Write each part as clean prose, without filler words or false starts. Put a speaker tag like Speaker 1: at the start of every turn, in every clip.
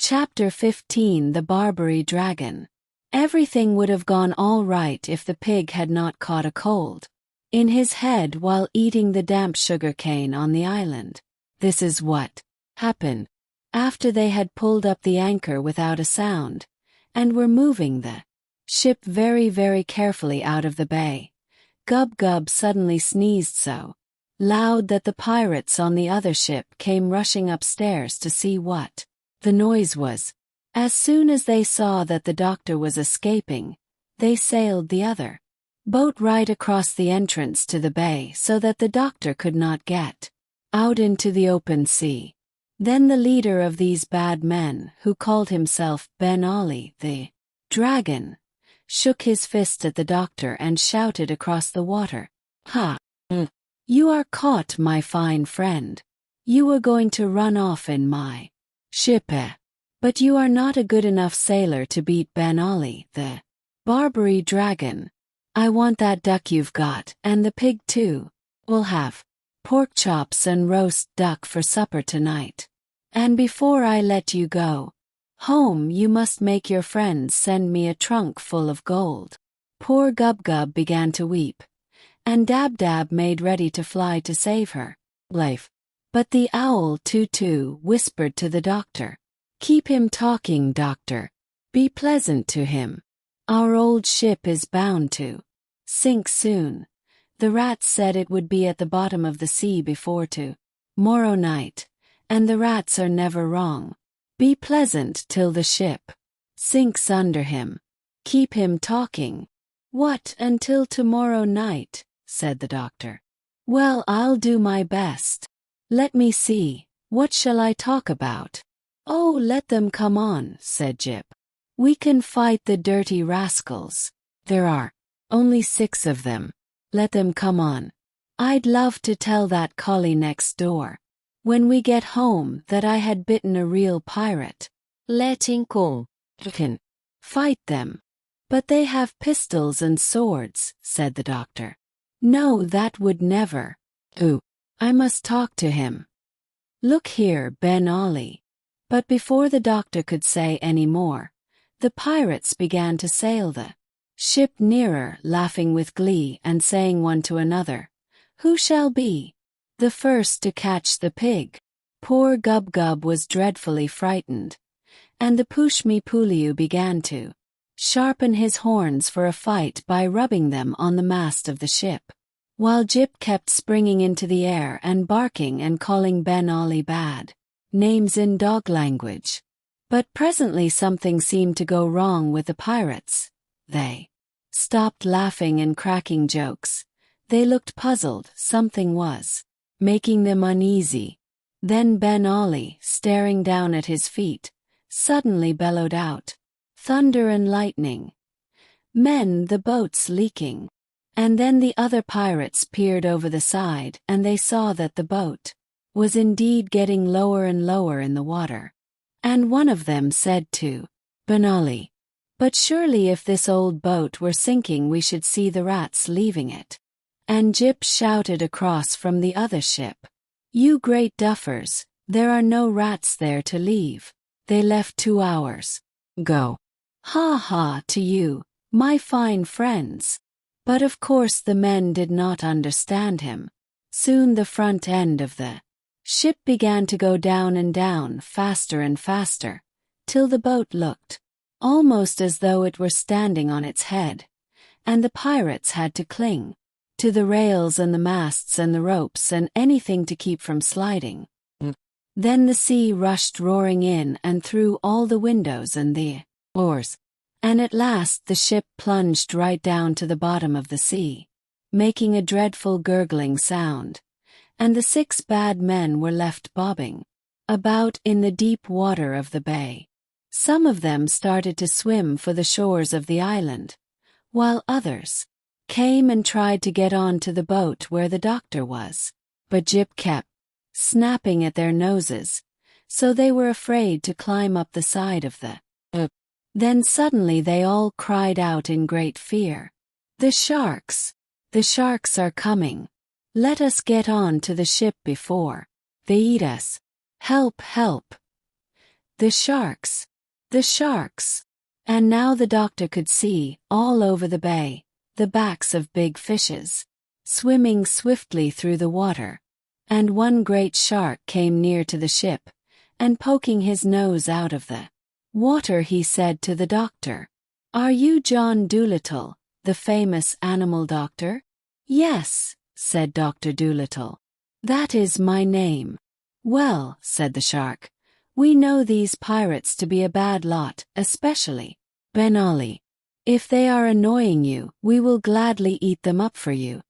Speaker 1: Chapter 15 The Barbary Dragon. Everything would have gone all right if the pig had not caught a cold in his head while eating the damp sugarcane on the island. This is what happened. After they had pulled up the anchor without a sound, and were moving the ship very, very carefully out of the bay, Gub-Gub suddenly sneezed so loud that the pirates on the other ship came rushing upstairs to see what the noise was. As soon as they saw that the doctor was escaping, they sailed the other boat right across the entrance to the bay so that the doctor could not get out into the open sea. Then the leader of these bad men, who called himself Ben Ali, the dragon, shook his fist at the doctor and shouted across the water, "Ha! You are caught, my fine friend. You were going to run off in my ship, but you are not a good enough sailor to beat Ben Ali, the Barbary Dragon. I want that duck you've got, and the pig too. We'll have pork chops and roast duck for supper tonight. And before I let you go home, you must make your friends send me a trunk full of gold." Poor Gub-Gub began to weep, and Dab-Dab made ready to fly to save her life. But the owl Tutu whispered to the doctor, "Keep him talking, doctor. Be pleasant to him. Our old ship is bound to sink soon. The rats said it would be at the bottom of the sea before tomorrow night, and the rats are never wrong. Be pleasant till the ship sinks under him. Keep him talking." "What, until tomorrow night?" said the doctor. "Well, I'll do my best. Let me see, what shall I talk about?" "Oh, let them come on," said Jip. "We can fight the dirty rascals. There are only 6 of them. Let them come on. I'd love to tell that collie next door, when we get home, that I had bitten a real pirate. Letting go. Can fight them." "But they have pistols and swords," said the doctor. "No, that would never. Ooh, I must talk to him. Look here, Ben Ali." But before the doctor could say any more, the pirates began to sail the ship nearer, laughing with glee and saying one to another, "Who shall be the first to catch the pig?" Poor Gub-Gub was dreadfully frightened, and the Pushmi-Puliu began to sharpen his horns for a fight by rubbing them on the mast of the ship, while Jip kept springing into the air and barking and calling Ben Ali bad names in dog language. But presently something seemed to go wrong with the pirates. They stopped laughing and cracking jokes. They looked puzzled. Something was making them uneasy. Then Ben Ali, staring down at his feet, suddenly bellowed out, "Thunder and lightning! Men, the boat's leaking!" And then the other pirates peered over the side and they saw that the boat was indeed getting lower and lower in the water. And one of them said to Ben Ali, "But surely if this old boat were sinking we should see the rats leaving it." And Jip shouted across from the other ship, "You great duffers, there are no rats there to leave. They left 2 hours ago. Ha ha to you, my fine friends." But of course the men did not understand him. Soon the front end of the ship began to go down and down, faster and faster, till the boat looked almost as though it were standing on its head, and the pirates had to cling to the rails and the masts and the ropes and anything to keep from sliding. Then the sea rushed roaring in and through all the windows and the oars, and at last the ship plunged right down to the bottom of the sea, making a dreadful gurgling sound, and the 6 bad men were left bobbing about in the deep water of the bay. Some of them started to swim for the shores of the island, while others came and tried to get on to the boat where the doctor was. But Jip kept snapping at their noses, so they were afraid to climb up the side of the Then suddenly they all cried out in great fear, "The sharks! The sharks are coming! Let us get on to the ship before they eat us! Help, help!" The sharks! The sharks! And now the doctor could see, all over the bay, the backs of big fishes, swimming swiftly through the water. And one great shark came near to the ship, and poking his nose out of the water he said to the doctor, "Are you John Dolittle, the famous animal doctor?" "Yes," said Dr. Dolittle. "That is my name." "Well," said the shark, "we know these pirates to be a bad lot, especially Ben Ali. If they are annoying you, we will gladly eat them up for you,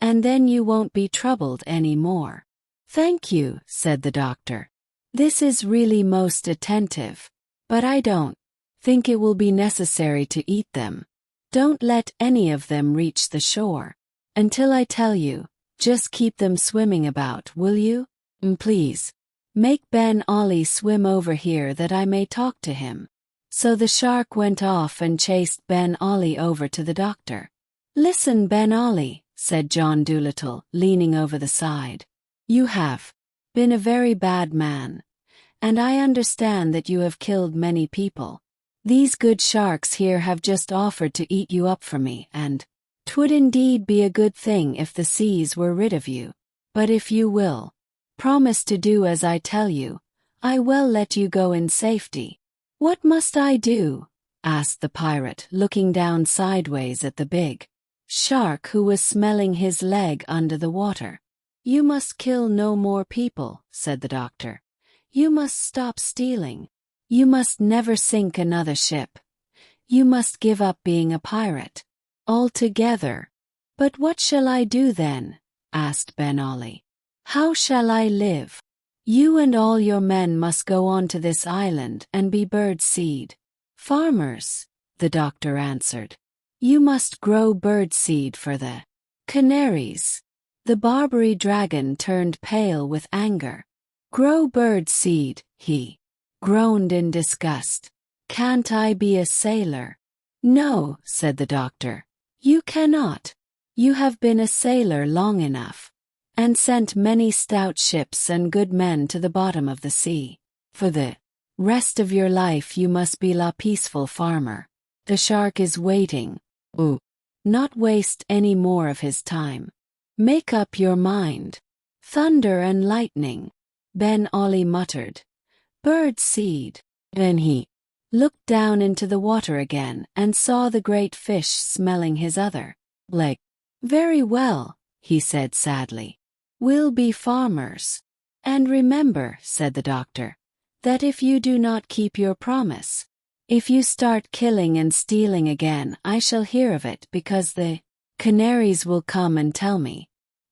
Speaker 1: and then you won't be troubled any more." "Thank you," said the doctor. "This is really most attentive, but I don't think it will be necessary to eat them. Don't let any of them reach the shore until I tell you. Just keep them swimming about, will you? Please. Make Ben Ali swim over here that I may talk to him." So the shark went off and chased Ben Ali over to the doctor. "Listen, Ben Ali," said John Dolittle, leaning over the side. "You have been a very bad man, and I understand that you have killed many people. These good sharks here have just offered to eat you up for me, and 'twould indeed be a good thing if the seas were rid of you. But if you will promise to do as I tell you, I will let you go in safety." "What must I do?" asked the pirate, looking down sideways at the big shark who was smelling his leg under the water. "You must kill no more people," said the doctor. "You must stop stealing. You must never sink another ship. You must give up being a pirate altogether." "But what shall I do then?" asked Ben Ali. "How shall I live?" "You and all your men must go on to this island and be bird seed farmers," the doctor answered. "You must grow bird seed for the canaries." The Barbary dragon turned pale with anger. "Grow bird seed," he groaned in disgust. "Can't I be a sailor?" "No," said the doctor. "You cannot. You have been a sailor long enough, and sent many stout ships and good men to the bottom of the sea. For the rest of your life you must be a peaceful farmer. The shark is waiting. Not waste any more of his time. Make up your mind." "Thunder and lightning," Ben Ali muttered. "Bird seed." Then he looked down into the water again and saw the great fish smelling his other leg. "Very well," he said sadly. "We'll be farmers. And remember," said the doctor, "that if you do not keep your promise, if you start killing and stealing again, I shall hear of it because the canaries will come and tell me,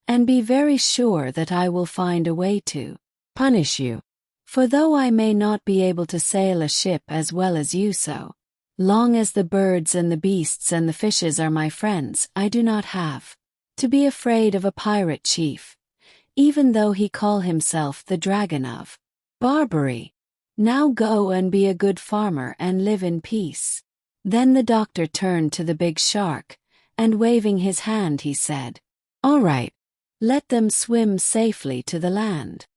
Speaker 1: and be very sure that I will find a way to punish you. For though I may not be able to sail a ship as well as you, so long as the birds and the beasts and the fishes are my friends, I do not have to be afraid of a pirate chief, even though he call himself the Dragon of Barbary. Now go and be a good farmer and live in peace." Then the doctor turned to the big shark, and waving his hand he said, "All right. Let them swim safely to the land."